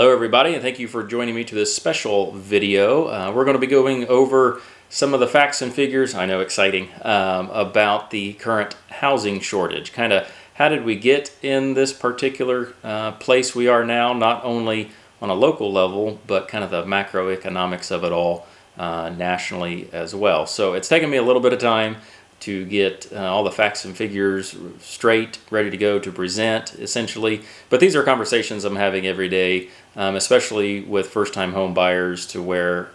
Hello everybody, and thank you for joining me to this special video. We're going to be going over some of the facts and figures, I know exciting, about the current housing shortage. Kind of how did we get in this particular place we are now, not only on a local level, but kind of the macroeconomics of it all nationally as well. So it's taken me a little bit of time to get all the facts and figures straight, ready to go to present, essentially. But these are conversations I'm having every day, especially with first-time home buyers, to where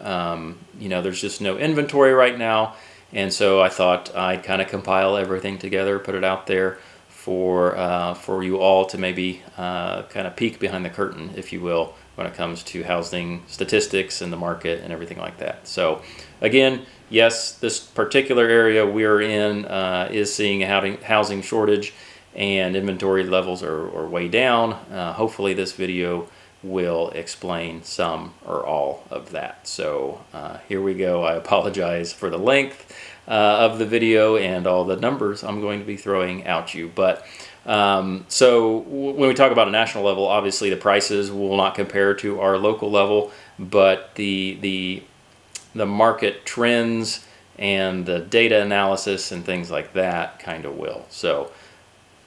there's just no inventory right now, and so I thought I'd kind of compile everything together, put it out there for you all to maybe kind of peek behind the curtain, if you will, when it comes to housing statistics and the market and everything like that. So again, yes, this particular area we're in is seeing a housing shortage, and inventory levels are way down. Hopefully this video will explain some or all of that. So here we go. I apologize for the length of the video and all the numbers I'm going to be throwing at you. But so when we talk about a national level, obviously the prices will not compare to our local level, but the market trends and the data analysis and things like that kind of will. So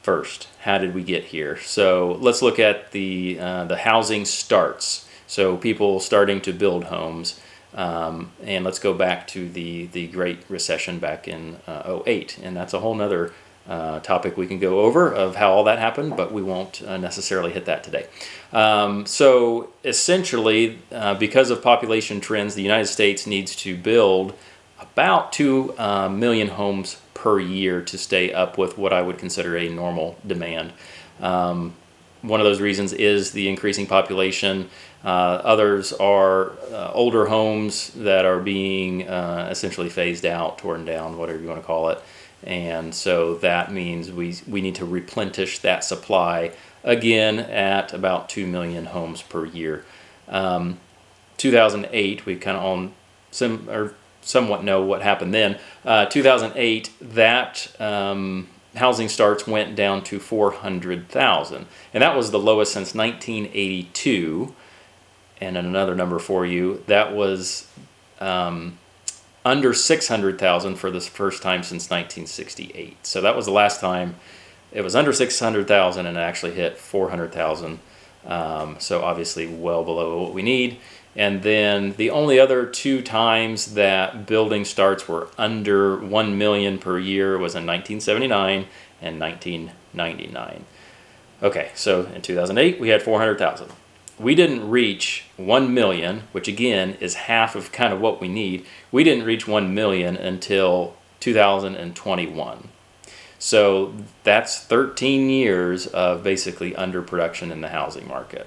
first, how did we get here? So let's look at the housing starts. So people starting to build homes. And let's go back to the Great Recession back in 2008. And that's a whole nother topic we can go over of how all that happened, but we won't necessarily hit that today. So essentially, because of population trends, the United States needs to build about 2 million homes per year to stay up with what I would consider a normal demand. One of those reasons is the increasing population. Others are older homes that are being essentially phased out, torn down, whatever you want to call it. And so that means we need to replenish that supply again at about 2 million homes per year. 2008, we kind of all somewhat know what happened then. 2008, that housing starts went down to 400,000, and that was the lowest since 1982. And another number for you, that was under 600,000 for the first time since 1968. So that was the last time it was under 600,000 and it actually hit 400,000. So obviously well below what we need. And then the only other 2 times that building starts were under 1 million per year was in 1979 and 1999. Okay, so in 2008 we had 400,000. We didn't reach 1 million, which again is half of kind of what we need. We didn't reach 1 million until 2021. So that's 13 years of basically underproduction in the housing market.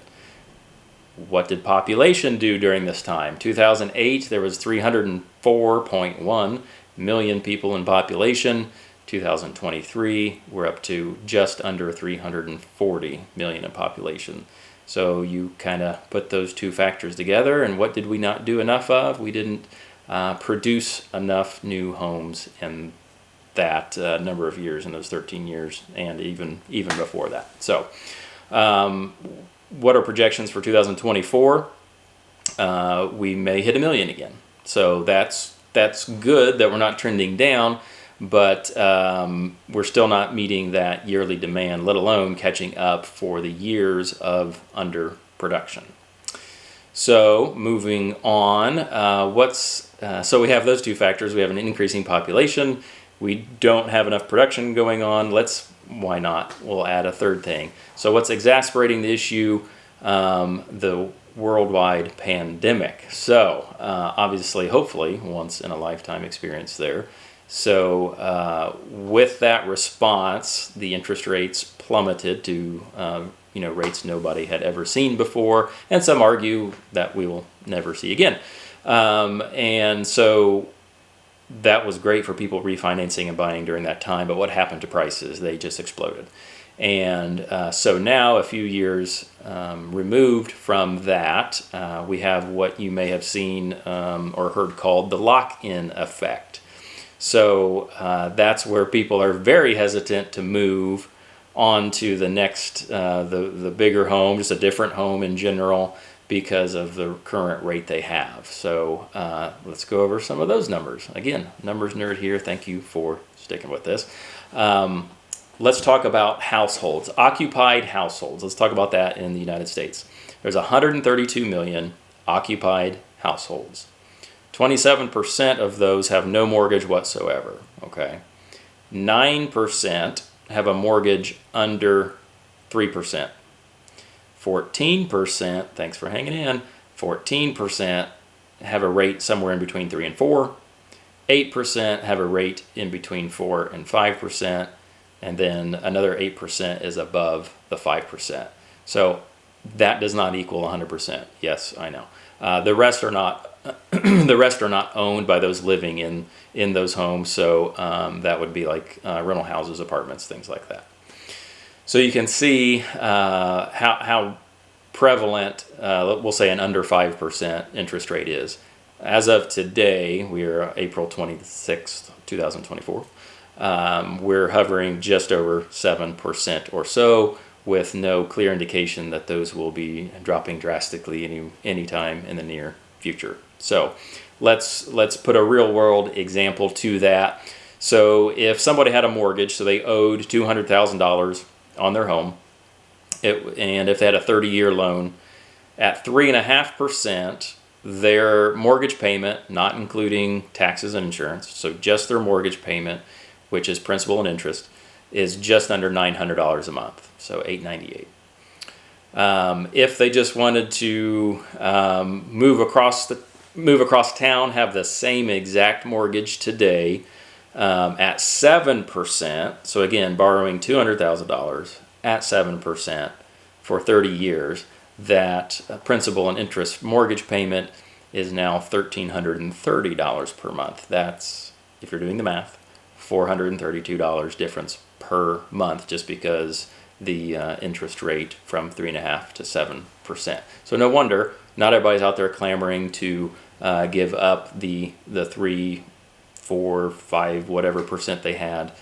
What did population do during this time? 2008, there was 304.1 million people in population. 2023, we're up to just under 340 million in population. So you kind of put those two factors together, and what did we not do enough of? We didn't produce enough new homes in that number of years, in those 13 years, and even before that. So what are projections for 2024? We may hit 1 million again. So that's good that we're not trending down, but we're still not meeting that yearly demand, let alone catching up for the years of underproduction. So moving on, so we have those two factors. We have an increasing population. We don't have enough production going on. Why not? We'll add a third thing. So what's exacerbating the issue? The worldwide pandemic. So obviously, hopefully, once in a lifetime experience there. So with that response, the interest rates plummeted to rates nobody had ever seen before, and some argue that we will never see again. And so that was great for people refinancing and buying during that time, but what happened to prices? They just exploded. And so now, a few years removed from that, we have what you may have seen or heard called the lock-in effect. So that's where people are very hesitant to move on to the next, the bigger home, just a different home in general, because of the current rate they have. So let's go over some of those numbers. Again, numbers nerd here. Thank you for sticking with this. Let's talk about households, occupied households. Let's talk about that in the United States. There's 132 million occupied households. 27% of those have no mortgage whatsoever. Okay, 9% have a mortgage under 3%. 14%, thanks for hanging in, 14% have a rate somewhere in between 3 and 4. 8% have a rate in between 4 and 5%. And then another 8% is above the 5%. So that does not equal 100%. Yes, I know. The rest are not. The rest are not owned by those living in those homes. So that would be like rental houses, apartments, things like that. So you can see how prevalent, we'll say, an under 5% interest rate is. As of today, we are April 26th, 2024. We're hovering just over 7% or so, with no clear indication that those will be dropping drastically anytime in the near future. So let's put a real world example to that. So if somebody had a mortgage, so they owed $200,000 on their home, and if they had a 30-year loan, at 3.5%, their mortgage payment, not including taxes and insurance, so just their mortgage payment, which is principal and interest, is just under $900 a month, so $898. If they just wanted to move across town, have the same exact mortgage today at 7%, so again, borrowing $200,000 at 7% for 30 years, that principal and interest mortgage payment is now $1,330 per month. That's, if you're doing the math, $432 difference per month, just because the interest rate from 3.5% to 7%. So no wonder not everybody's out there clamoring to give up the 3, 4, 5, whatever percent they had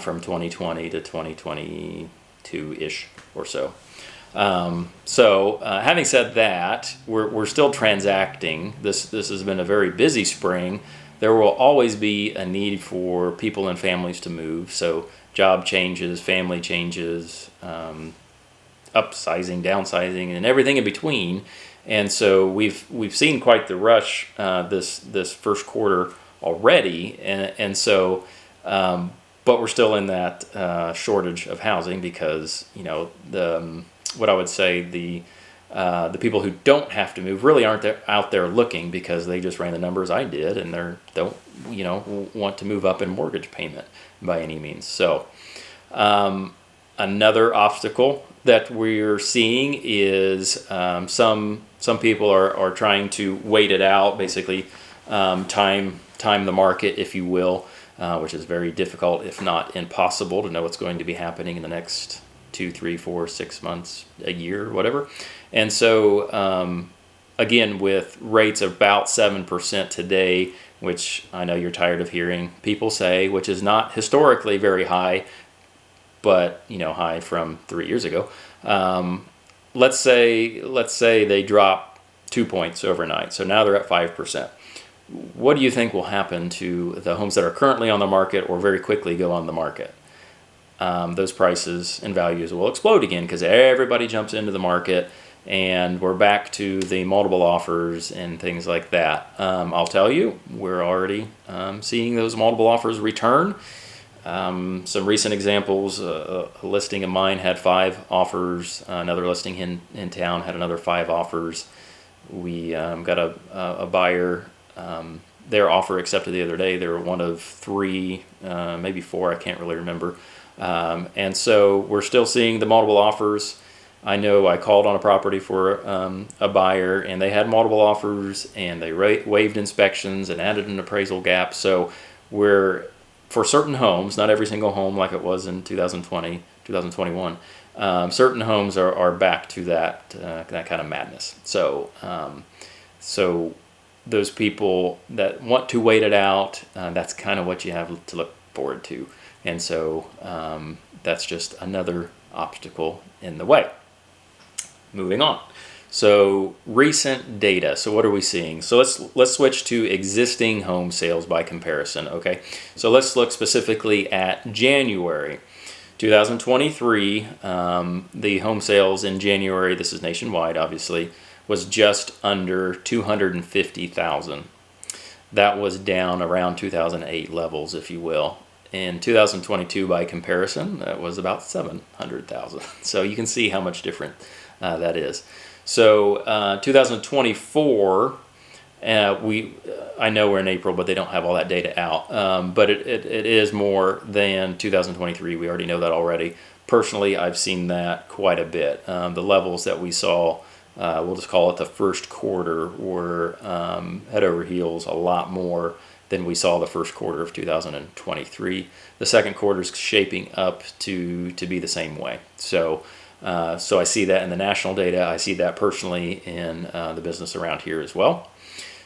from 2020 to 2022-ish or so. Having said that, we're still transacting. This has been a very busy spring. There will always be a need for people and families to move. So job changes, family changes, upsizing, downsizing, and everything in between. And so we've seen quite the rush this first quarter already. But we're still in that shortage of housing because, what I would say, the people who don't have to move really aren't out there looking, because they just ran the numbers I did, and they don't want to move up in mortgage payment by any means. So another obstacle that we're seeing is some people are trying to wait it out, basically time the market, if you will, which is very difficult, if not impossible, to know what's going to be happening in the next 2, 3, 4, 6 months, a year, whatever. And so, again, with rates of about 7% today, which I know you're tired of hearing people say, which is not historically very high, but high from 3 years ago. Let's say they drop 2 points overnight, so now they're at 5%. What do you think will happen to the homes that are currently on the market or very quickly go on the market? Those prices and values will explode again, because everybody jumps into the market, and we're back to the multiple offers and things like that. I'll tell you, we're already seeing those multiple offers return. Some recent examples, a listing of mine had 5 offers. Another listing in town had another 5 offers. We got a buyer, their offer accepted the other day. They were one of 3, maybe 4, I can't really remember. And so we're still seeing the multiple offers. I know I called on a property for a buyer, and they had multiple offers, and they waived inspections and added an appraisal gap. So we're, for certain homes, not every single home like it was in 2020, 2021, certain homes are back to that kind of madness. So those people that want to wait it out, that's kind of what you have to look forward to. And so that's just another obstacle in the way. Moving on. So recent data. So what are we seeing? So let's switch to existing home sales by comparison. Okay. So let's look specifically at January 2023. The home sales in January, this is nationwide, obviously, was just under 250,000. That was down around 2008 levels, if you will. In 2022, by comparison, that was about 700,000. So you can see how much different that is. So 2024, I know we're in April, but they don't have all that data out. But it is more than 2023. We already know that already. Personally, I've seen that quite a bit. The levels that we saw, we'll just call it the first quarter, were head over heels a lot more than we saw the first quarter of 2023. The second quarter is shaping up to be the same way. So I see that in the national data. I see that personally in the business around here as well.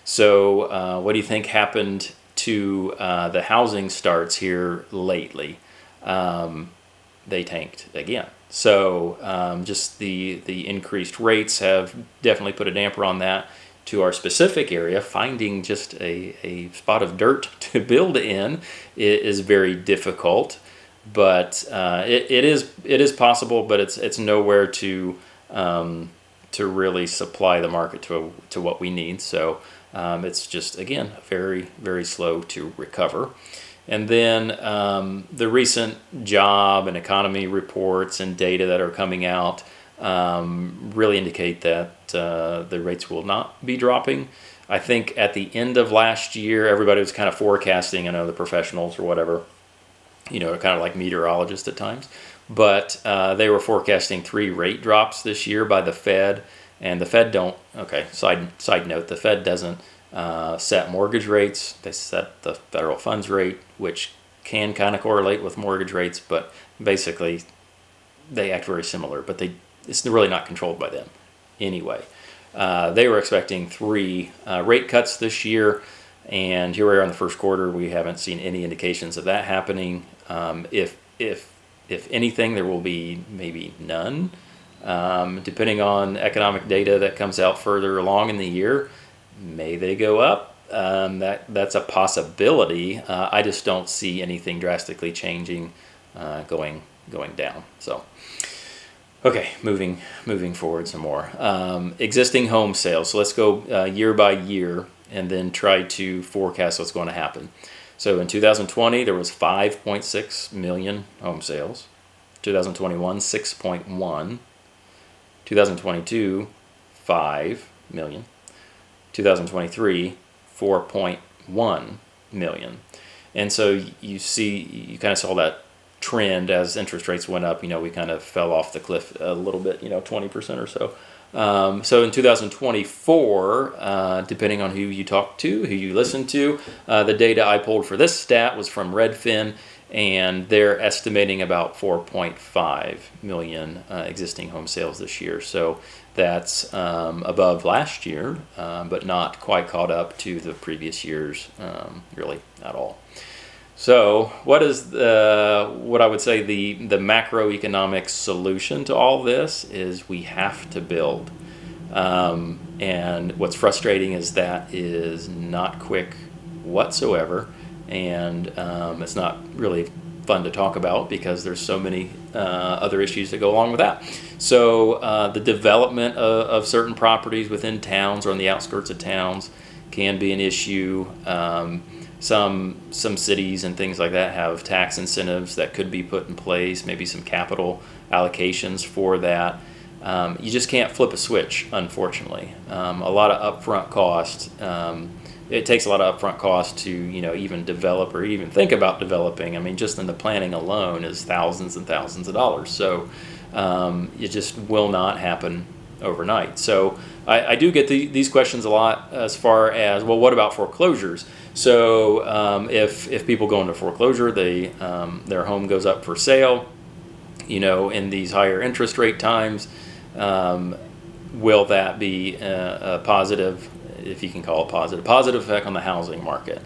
So what do you think happened to the housing starts here lately? They tanked again. So just the increased rates have definitely put a damper on that. To our specific area, finding just a spot of dirt to build in is very difficult. But it is possible, but it's nowhere to really supply the market to what we need. So it's just, again, very, very slow to recover. And then the recent job and economy reports and data that are coming out really indicate that the rates will not be dropping. I think at the end of last year, everybody was kind of forecasting, I know the professionals or whatever, kind of like meteorologists at times, but they were forecasting 3 rate drops this year by the Fed, and the Fed don't, okay, side note, the Fed doesn't set mortgage rates. They set the federal funds rate, which can kind of correlate with mortgage rates, but basically they act very similar, but it's really not controlled by them anyway. They were expecting 3 rate cuts this year, and here we are in the first quarter. We haven't seen any indications of that happening. If anything, there will be maybe none, depending on economic data that comes out further along in the year. May they go up? That's a possibility. I just don't see anything drastically changing, going down. So. Okay, moving forward some more. Existing home sales. So let's go year by year and then try to forecast what's going to happen. So in 2020, there was 5.6 million home sales. 2021, 6.1. 2022, 5 million. 2023, 4.1 million. And so you kind of saw that trend as interest rates went up. We kind of fell off the cliff a little bit, 20% or so. So in 2024, depending on who you talk to, who you listen to, the data I pulled for this stat was from Redfin, and they're estimating about 4.5 million existing home sales this year. So that's above last year, but not quite caught up to the previous years, really at all. So what is what I would say the macroeconomic solution to all this is we have to build. And what's frustrating is that is not quick whatsoever, and it's not really fun to talk about because there's so many other issues that go along with that. So the development of certain properties within towns or on the outskirts of towns can be an issue. Some cities and things like that have tax incentives that could be put in place, maybe some capital allocations for that. You just can't flip a switch, unfortunately. A lot of upfront cost. It takes a lot of upfront cost to even develop or even think about developing. I mean, just in the planning alone is thousands and thousands of dollars. So it just will not happen overnight. So I do get these questions a lot as far as, well, what about foreclosures? So if people go into foreclosure, their home goes up for sale, in these higher interest rate times, will that be a positive, if you can call it positive effect on the housing market?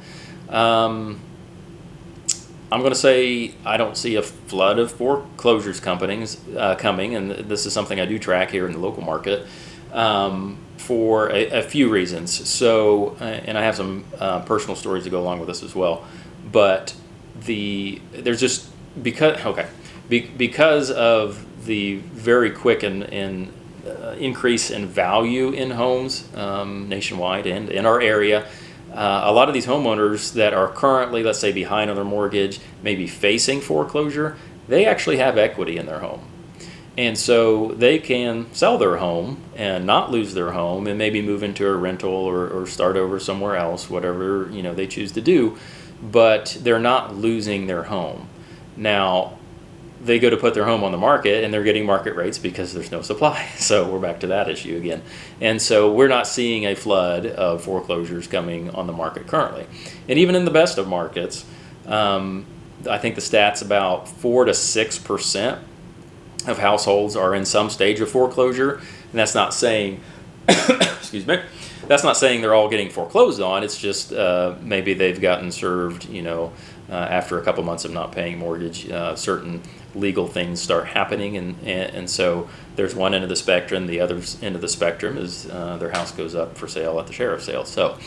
I'm going to say I don't see a flood of foreclosures coming, and this is something I do track here in the local market. for a few reasons. So, and I have some personal stories to go along with this as well. But there's just because of the very quick and increase in value in homes nationwide and in our area. A lot of these homeowners that are currently, let's say, behind on their mortgage, maybe facing foreclosure, they actually have equity in their home. And so they can sell their home and not lose their home and maybe move into a rental or start over somewhere else, whatever they choose to do, but they're not losing their home. Now, they go to put their home on the market and they're getting market rates because there's no supply. So we're back to that issue again. And so we're not seeing a flood of foreclosures coming on the market currently. And even in the best of markets, I think the stats about 4 to 6% of households are in some stage of foreclosure. And that's not saying, excuse me, that's not saying they're all getting foreclosed on. It's just maybe they've gotten served, after a couple months of not paying mortgage, certain legal things start happening, and so there's one end of the spectrum. The other end of the spectrum is their house goes up for sale at the sheriff's sale. So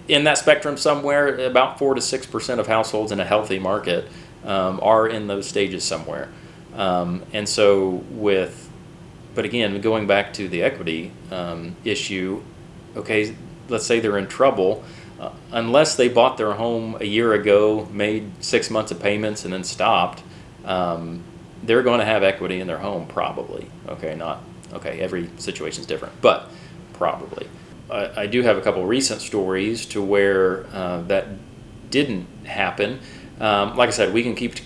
in that spectrum somewhere, about 4 to 6% of households in a healthy market are in those stages somewhere. And so but again, going back to the equity issue, okay, let's say they're in trouble. Unless they bought their home a year ago, made 6 months of payments, and then stopped, they're going to have equity in their home probably. Every situation's different, but probably. I do have a couple recent stories to where that didn't happen. Like I said, we can keep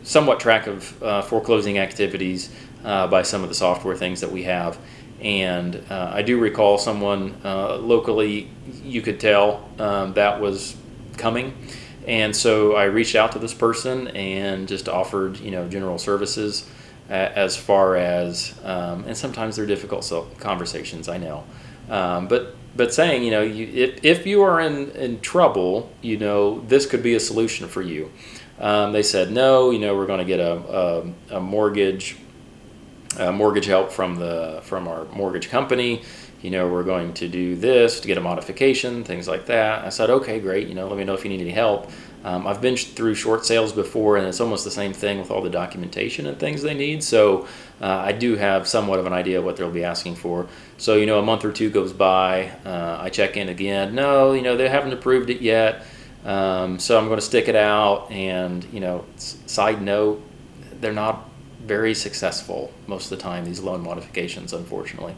somewhat track of foreclosing activities by some of the software things that we have. And I do recall someone locally, you could tell that was coming. And so I reached out to this person and just offered, general services as far as, and sometimes they're difficult conversations, I know. But saying, if you are in trouble, this could be a solution for you. They said, no, we're going to get a mortgage help from our mortgage company. We're going to do this to get a modification, things like that. I said, okay, great. Let me know if you need any help. I've been through short sales before, and it's almost the same thing with all the documentation and things they need. So I do have somewhat of an idea of what they'll be asking for. So, a month or two goes by. I check in again. No, they haven't approved it yet. So I'm going to stick it out. And, side note, they're not very successful most of the time, these loan modifications, unfortunately.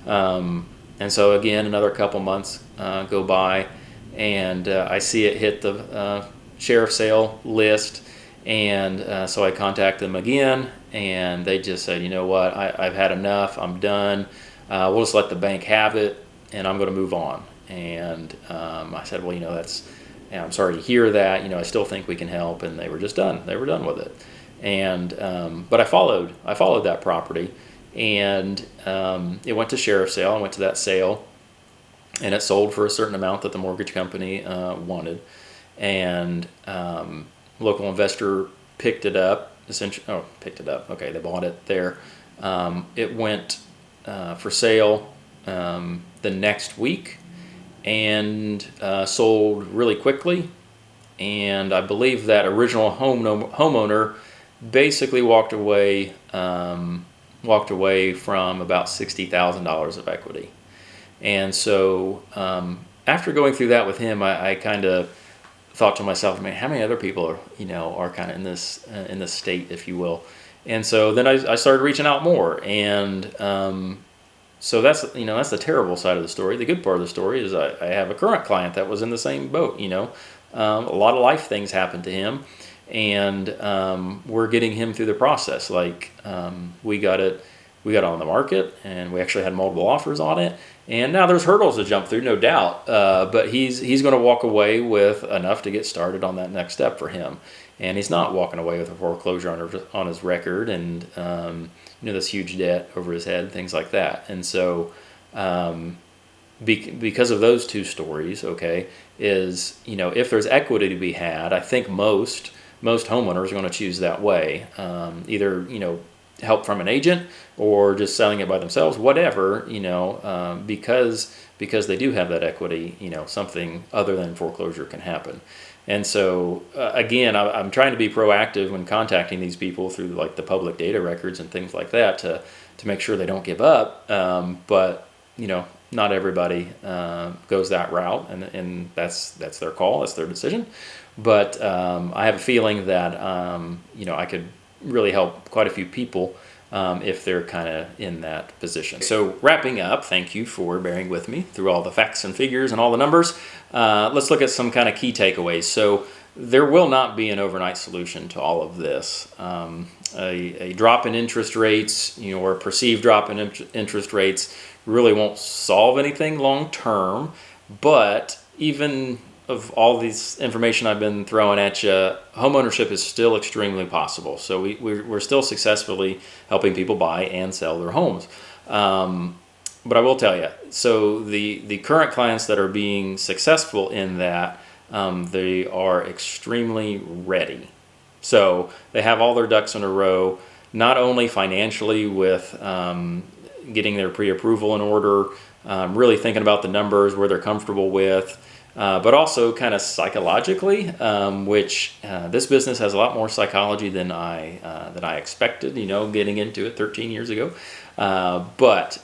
And so again, another couple months go by, and I see it hit the sheriff's sale list, and so I contact them again, and they just said, you know what, I've had enough, I'm done, we'll just let the bank have it, and I'm going to move on. And I said, well, I'm sorry to hear that, I still think we can help, and they were just done. They were done with it. And but I followed that property, and it went to sheriff's sale. I went to that sale, and it sold for a certain amount that the mortgage company wanted, and local investor picked it up. Picked it up. Okay, they bought it there. It went for sale the next week, and sold really quickly. And I believe that original homeowner basically walked away from about $60,000 of equity. And so after going through that with him, I kind of thought to myself, man, how many other people are kind of in this state, if you will. And so then I started reaching out more, and so that's the terrible side of the story. The good part of the story is I have a current client that was in the same boat. A lot of life things happened to him, and we're getting him through the process. Like we got it on the market, and we actually had multiple offers on it. And now there's hurdles to jump through, no doubt. But he's going to walk away with enough to get started on that next step for him. And he's not walking away with a foreclosure on his record and this huge debt over his head, things like that. And so because of those two stories, okay, is if there's equity to be had, I think most homeowners are going to choose that way. Either help from an agent or just selling it by themselves, whatever, because they do have that equity, something other than foreclosure can happen. And so, again, I'm trying to be proactive when contacting these people through like the public data records and things like that to make sure they don't give up. But, not everybody goes that route, and that's their call, that's their decision. But I have a feeling that, I could really help quite a few people if they're kind of in that position. So wrapping up, thank you for bearing with me through all the facts and figures and all the numbers. Let's look at some kind of key takeaways. So there will not be an overnight solution to all of this. A drop in interest rates, or a perceived drop in interest rates really won't solve anything long term. But even of all this information I've been throwing at you, homeownership is still extremely possible. So we're still successfully helping people buy and sell their homes. But I will tell you, so the current clients that are being successful in that, they are extremely ready. So they have all their ducks in a row, not only financially with getting their pre-approval in order, really thinking about the numbers, where they're comfortable with, but also kind of psychologically, which this business has a lot more psychology than I expected, getting into it 13 years ago. But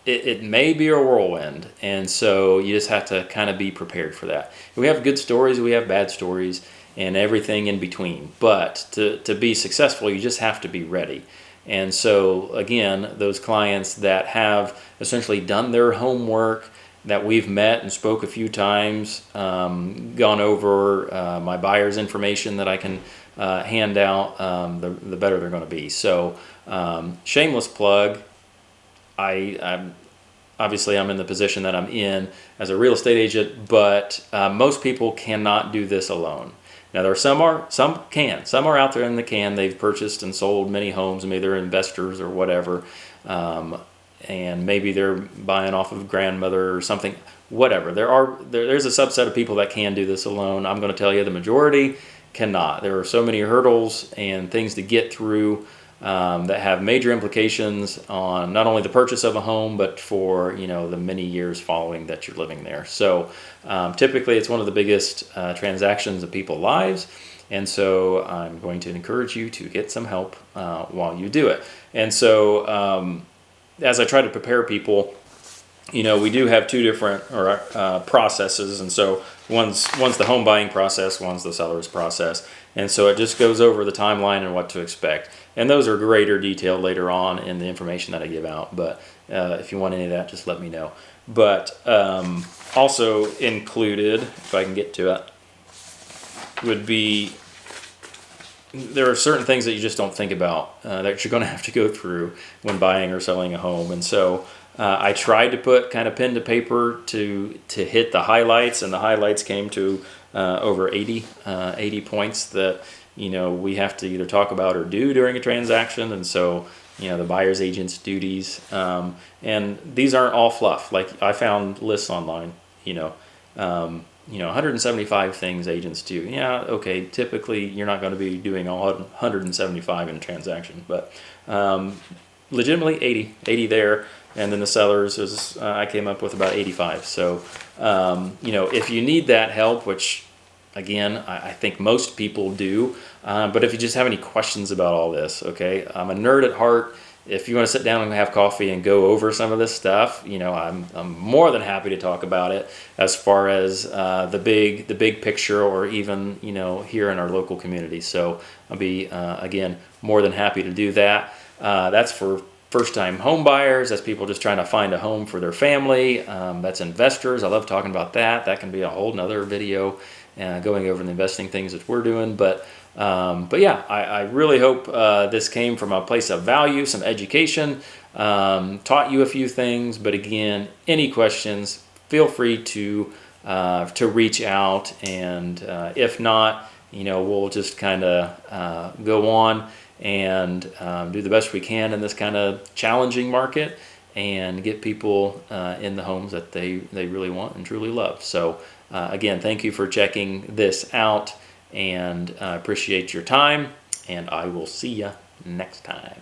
it may be a whirlwind, and so you just have to kind of be prepared for that. We have good stories, we have bad stories, and everything in between. But to be successful, you just have to be ready. And so, again, those clients that have essentially done their homework, that we've met and spoke a few times, gone over my buyer's information that I can hand out, the better they're going to be. So, shameless plug, I'm obviously I'm in the position that I'm in as a real estate agent, but most people cannot do this alone. Now there are some are out there in the can. They've purchased and sold many homes, and maybe they're investors or whatever, and maybe they're buying off of grandmother or something. Whatever. There's a subset of people that can do this alone. I'm going to tell you the majority cannot. There are so many hurdles and things to get through that have major implications on not only the purchase of a home, but for the many years following that you're living there. So typically it's one of the biggest transactions of people's lives, and so I'm going to encourage you to get some help while you do it. And so as I try to prepare people, we do have two different processes, and so one's the home buying process, one's the seller's process, and so it just goes over the timeline and what to expect. And those are greater detail later on in the information that I give out. But if you want any of that, just let me know. But also included, if I can get to it, would be there are certain things that you just don't think about that you're going to have to go through when buying or selling a home. And so I tried to put kind of pen to paper to hit the highlights, and the highlights came to over 80 points that we have to either talk about or do during a transaction. And so the buyer's agent's duties, and these aren't all fluff. Like I found lists online, 175 things agents do. Yeah, okay, typically you're not going to be doing all 175 in a transaction, but legitimately 80 there. And then the sellers is I came up with about 85. So if you need that help, which again I think most people do, but if you just have any questions about all this, okay, I'm a nerd at heart. If you want to sit down and have coffee and go over some of this stuff, I'm more than happy to talk about it as far as the big picture, or even here in our local community. So I'll be again more than happy to do that. That's for first-time home buyers. That's people just trying to find a home for their family. That's investors. I love talking about that. That can be a whole nother video going over the investing things that we're doing. But yeah, I really hope this came from a place of value, some education, taught you a few things. But again, any questions, feel free to reach out. And if not, we'll just kind of go on and do the best we can in this kind of challenging market, and get people in the homes that they really want and truly love. So again, thank you for checking this out, and appreciate your time, and I will see you next time.